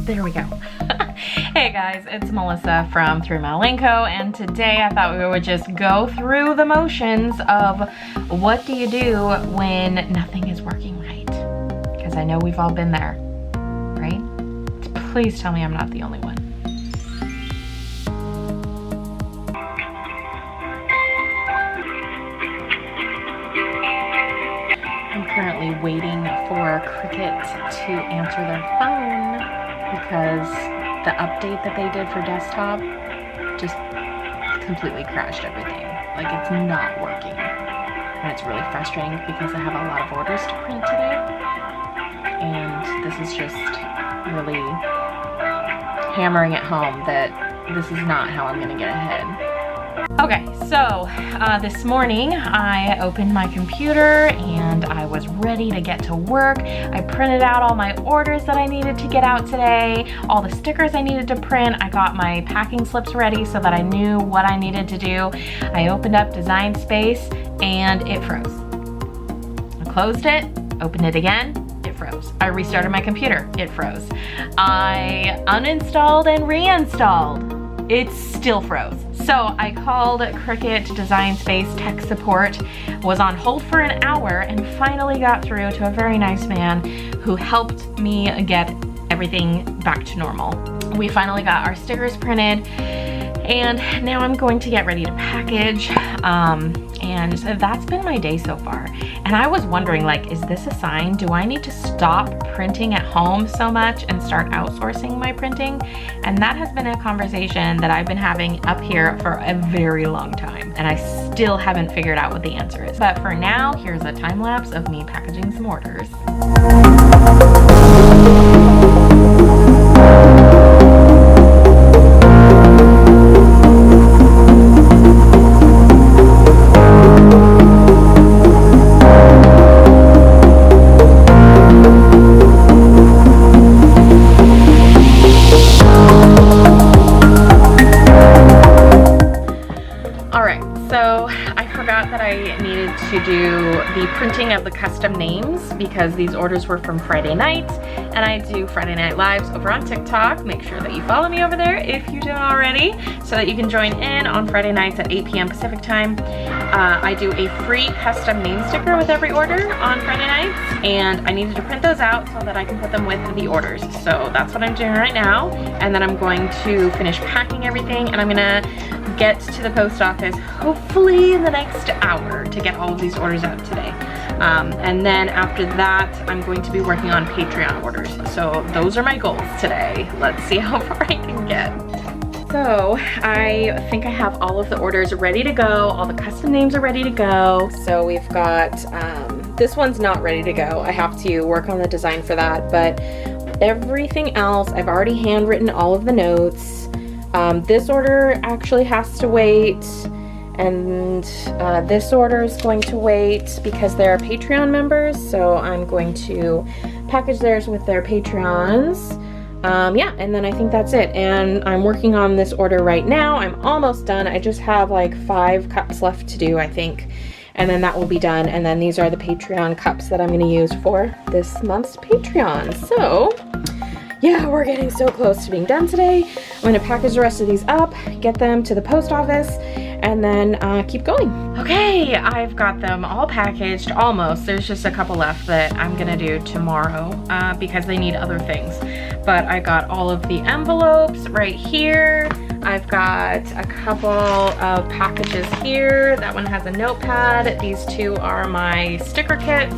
There we go. Hey guys, it's Melissa from 3milelaneco, and today I thought we would just go through the motions of what do you do when nothing is working right? Because I know we've all been there, right? Please tell me I'm not the only one. I'm currently waiting for Cricket to answer their phone because the update that they did for desktop just completely crashed everything. Like, it's not working. And it's really frustrating because I have a lot of orders to print today. And this is just really hammering it home that this is not how I'm gonna get ahead. Okay, so this morning I opened my computer and I was ready to get to work. I printed out all my orders that I needed to get out today, all the stickers I needed to print. I got my packing slips ready so that I knew what I needed to do. I opened up Design Space and it froze. I closed it, opened it again, it froze. I restarted my computer, it froze. I uninstalled and reinstalled. It still froze. So I called Cricket Design Space Tech Support, was on hold for an hour, and finally got through to a very nice man who helped me get everything back to normal. We finally got our stickers printed, and now I'm going to get ready to package. And so that's been my day so far. And I was wondering, like, is this a sign? Do I need to stop printing at home so much and start outsourcing my printing? And that has been a conversation that I've been having up here for a very long time. And I still haven't figured out what the answer is. But for now, here's a time lapse of me packaging some orders. To do the printing of the custom names because these orders were from Friday night, and I do Friday Night Lives over on TikTok. Make sure that you follow me over there if you don't already, so that you can join in on Friday nights at 8 p.m. Pacific time. I do a free custom name sticker with every order on Friday nights, and I needed to print those out so that I can put them with the orders. So that's what I'm doing right now, and then I'm going to finish packing everything, and I'm gonna get to the post office hopefully in the next hour to get all of these orders out today. And then after that, I'm going to be working on Patreon orders. So those are my goals today. Let's see how far I can get. So I think I have all of the orders ready to go. All the custom names are ready to go. So we've got, this one's not ready to go. I have to work on the design for that, but everything else, I've already handwritten all of the notes. This order actually has to wait, and this order is going to wait because they're Patreon members, so I'm going to package theirs with their Patreons. Yeah, and then I think that's it, and I'm working on this order right now. I'm almost done. I just have like 5 cups left to do, I think, and then that will be done. And then these are the Patreon cups that I'm going to use for this month's Patreon. So yeah, we're getting so close to being done today. I'm gonna package the rest of these up, get them to the post office, and then keep going. Okay, I've got them all packaged, almost. There's just a couple left that I'm gonna do tomorrow because they need other things. But I got all of the envelopes right here. I've got a couple of packages here. That one has a notepad. These 2 are my sticker kits.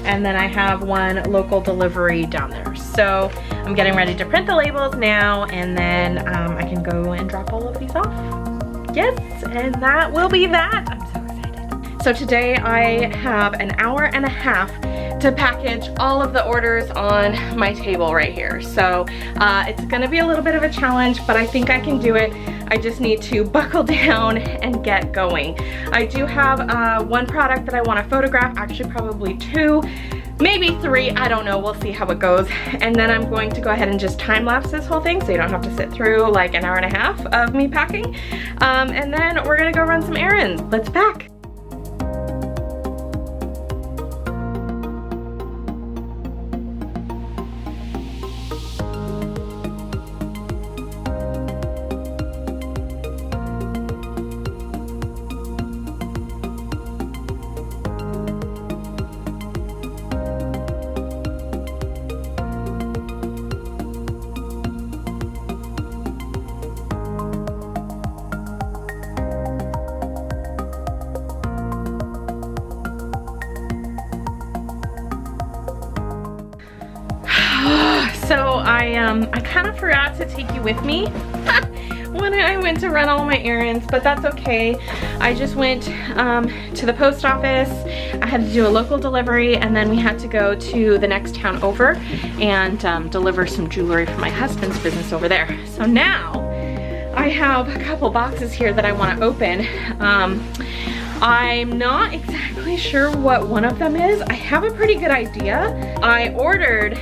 And then I have one local delivery down there. So I'm getting ready to print the labels now, and then I can go and drop all of these off. Yes, and that will be that. I'm so excited. So today I have an hour and a half to package all of the orders on my table right here. So it's gonna be a little bit of a challenge, but I think I can do it. I just need to buckle down and get going. I do have one product that I want to photograph, actually probably 2, maybe 3, I don't know, we'll see how it goes. And then I'm going to go ahead and just time lapse this whole thing so you don't have to sit through like an hour and a half of me packing. And then we're gonna go run some errands. Let's pack. I kind of forgot to take you with me when I went to run all my errands, but that's okay. I just went to the post office. I had to do a local delivery, and then we had to go to the next town over and deliver some jewelry for my husband's business over there. So now I have a couple boxes here that I want to open. I'm not exactly sure what one of them is. I have a pretty good idea. I ordered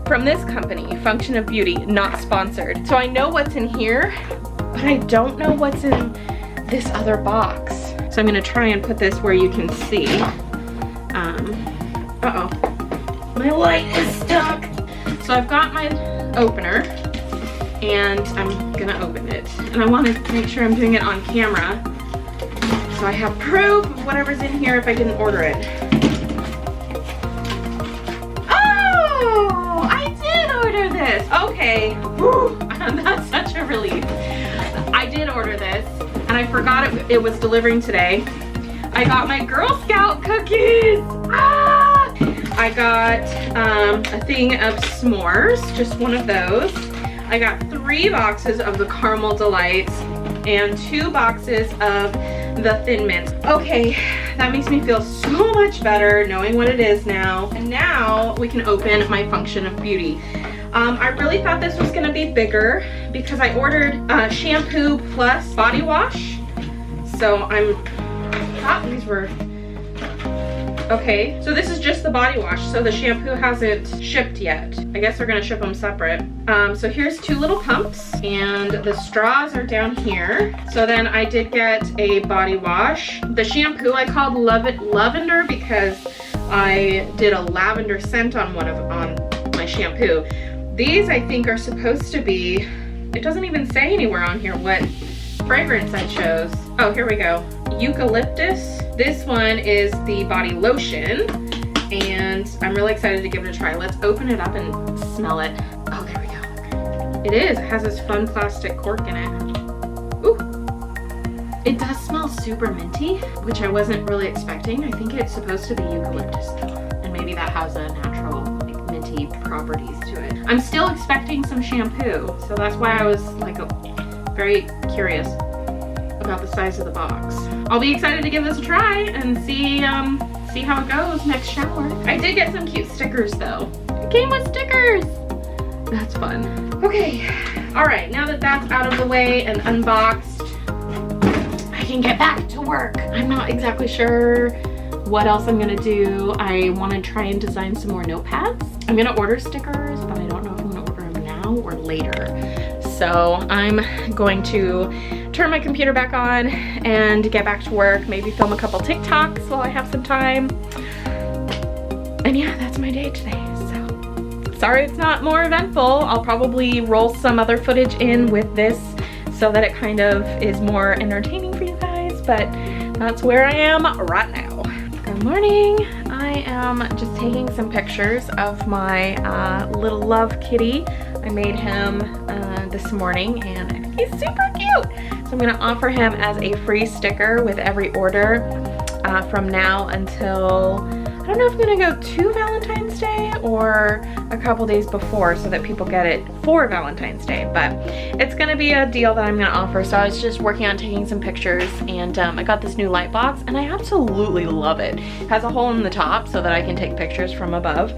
from this company, Function of Beauty, not sponsored. So I know what's in here, but I don't know what's in this other box. So I'm gonna try and put this where you can see. Uh-oh, my light is stuck. So I've got my opener and I'm gonna open it. And I wanna make sure I'm doing it on camera so I have proof of whatever's in here if I didn't order it. This. Okay, whew, that's such a relief. I did order this and I forgot it was delivering today. I got my Girl Scout cookies. Ah! I got a thing of s'mores, just one of those. I got 3 boxes of the Caramel Delights and 2 boxes of the Thin Mints. Okay, that makes me feel so much better knowing what it is now. And now we can open my Function of Beauty. I really thought this was gonna be bigger because I ordered shampoo plus body wash. So I thought these were, okay. So this is just the body wash. So the shampoo hasn't shipped yet. I guess they're gonna ship them separate. So here's 2 little pumps and the straws are down here. So then I did get a body wash. The shampoo I called Lavender because I did a lavender scent on my shampoo. These I think are supposed to be, it doesn't even say anywhere on here what fragrance I chose. Oh, here we go. Eucalyptus. This one is the body lotion and I'm really excited to give it a try. Let's open it up and smell it. Oh, there we go. It is, it has this fun plastic cork in it. Ooh. It does smell super minty, which I wasn't really expecting. I think it's supposed to be eucalyptus though. And maybe that has a natural minty properties to it. I'm still expecting some shampoo, so that's why I was like very curious about the size of the box. I'll be excited to give this a try and see how it goes next shower. I did get some cute stickers though. It came with stickers. That's fun. Okay, all right, now that that's out of the way and unboxed, I can get back to work. I'm not exactly sure what else I'm gonna do. I wanna try and design some more notepads. I'm gonna order stickers, but I don't know if I'm gonna order them now or later. So I'm going to turn my computer back on and get back to work, maybe film a couple TikToks while I have some time. And yeah, that's my day today. So sorry it's not more eventful. I'll probably roll some other footage in with this so that it kind of is more entertaining for you guys, but that's where I am right now. Good morning. I am just taking some pictures of my little love kitty. I made him this morning and I think he's super cute. So I'm gonna offer him as a free sticker with every order from now until, I don't know if I'm gonna go to Valentine's Day or a couple days before so that people get it for Valentine's Day, but it's gonna be a deal that I'm gonna offer. So I was just working on taking some pictures and I got this new light box and I absolutely love it. It has a hole in the top so that I can take pictures from above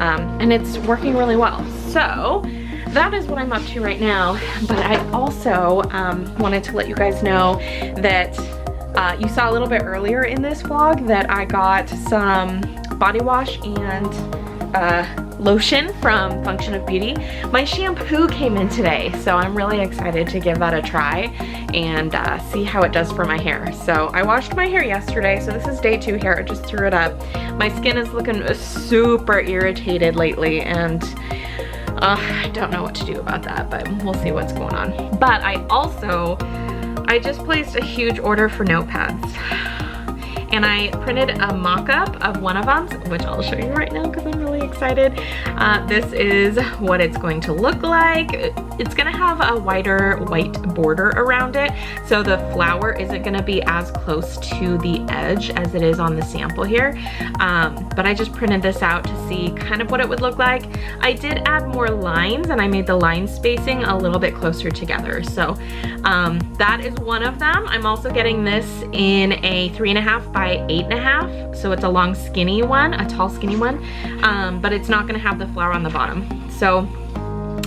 and it's working really well. So that is what I'm up to right now, but I also wanted to let you guys know that you saw a little bit earlier in this vlog that I got some body wash and lotion from Function of Beauty. My shampoo came in today, so I'm really excited to give that a try and see how it does for my hair. So I washed my hair yesterday, so this is day 2 hair. I just threw it up. My skin is looking super irritated lately and I don't know what to do about that, but we'll see what's going on. But I just placed a huge order for notepads. and I printed a mock-up of one of them, which I'll show you right now because I'm really excited. This is what it's going to look like. It's gonna have a wider white border around it, so the flower isn't gonna be as close to the edge as it is on the sample here. But I just printed this out to see kind of what it would look like. I did add more lines, and I made the line spacing a little bit closer together. So that is one of them. I'm also getting this in a 3.5 by 8.5. So it's a long skinny one, a tall skinny one, but it's not gonna have the flower on the bottom. So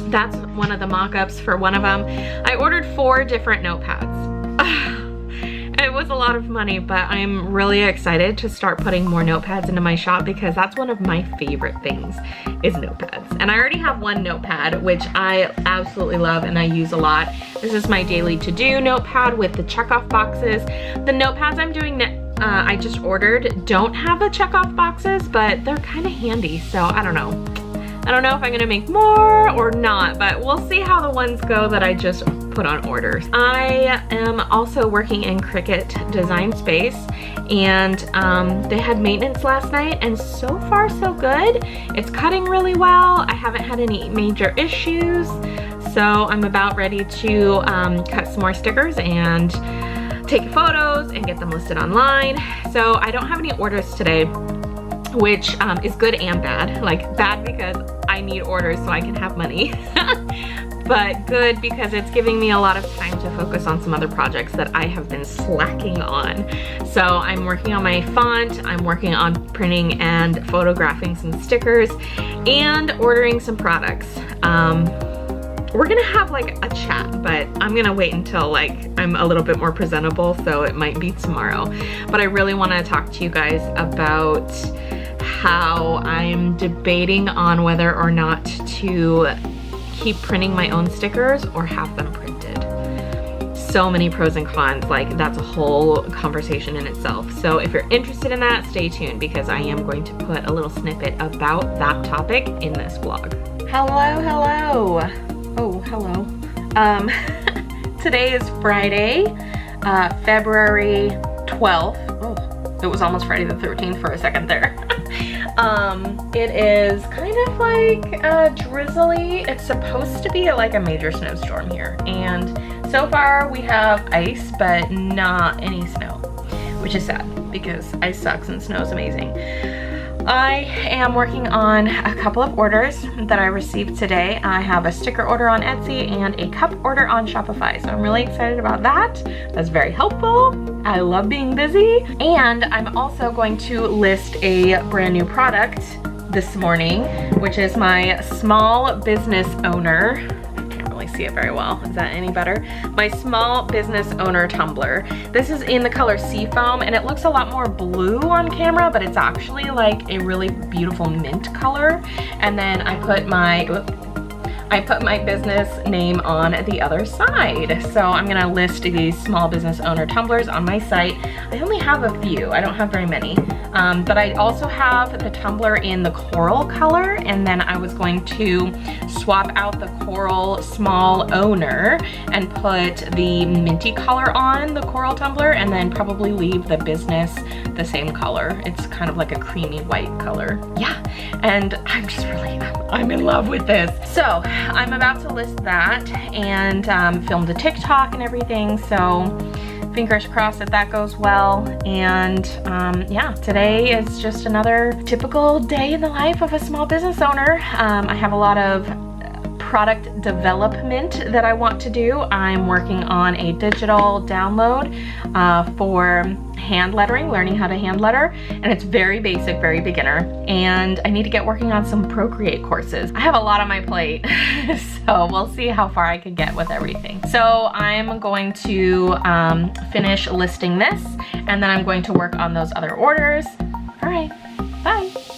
that's one of the mock-ups for one of them. I ordered 4 different notepads. It was a lot of money, but I'm really excited to start putting more notepads into my shop because that's one of my favorite things is notepads. And I already have one notepad, which I absolutely love and I use a lot. This is my daily to-do notepad with the checkoff boxes. The notepads I'm doing I just ordered don't have the checkoff boxes, but they're kind of handy, so I don't know. I don't know if I'm gonna make more or not, but we'll see how the ones go that I just put on orders. I am also working in Cricut Design Space, and they had maintenance last night, and so far so good. It's cutting really well. I haven't had any major issues, so I'm about ready to cut some more stickers and take photos and get them listed online. So I don't have any orders today, which is good and bad. Like bad because I need orders so I can have money, but good because it's giving me a lot of time to focus on some other projects that I have been slacking on. So I'm working on my font, I'm working on printing and photographing some stickers, and ordering some products. We're gonna have like a chat, but I'm gonna wait until like I'm a little bit more presentable, so it might be tomorrow. But I really wanna talk to you guys about how I'm debating on whether or not to keep printing my own stickers or have them printed. So many pros and cons, like that's a whole conversation in itself. So if you're interested in that, stay tuned because I am going to put a little snippet about that topic in this vlog. Hello, hello. Oh, hello. Today is Friday, February 12th. Oh, it was almost Friday the 13th for a second there. It is kind of like drizzly. It's supposed to be like a major snowstorm here. And so far we have ice, but not any snow, which is sad because ice sucks and snow is amazing. I am working on a couple of orders that I received today. I have a sticker order on Etsy and a cup order on Shopify. So I'm really excited about that. That's very helpful. I love being busy. And I'm also going to list a brand new product this morning, which is my small business owner. See it very well. Is that any better? My small business owner tumbler. This is in the color Seafoam, and it looks a lot more blue on camera, but it's actually like a really beautiful mint color. And then I put my business name on the other side. So I'm gonna list these small business owner tumblers on my site. I only have a few, I don't have very many. But I also have the tumbler in the coral color, and then I was going to swap out the coral small owner and put the minty color on the coral tumbler, and then probably leave the business the same color. It's kind of like a creamy white color. Yeah, and I'm just really, I'm in love with this. So I'm about to list that and film the TikTok and everything, so fingers crossed that that goes well. And yeah, today is just another typical day in the life of a small business owner. I have a lot of product development that I want to do. I'm working on a digital download for hand lettering, learning how to hand letter, and it's very basic, very beginner, and I need to get working on some Procreate courses. I have a lot on my plate, so we'll see how far I can get with everything. So I'm going to finish listing this, and then I'm going to work on those other orders. All right, bye.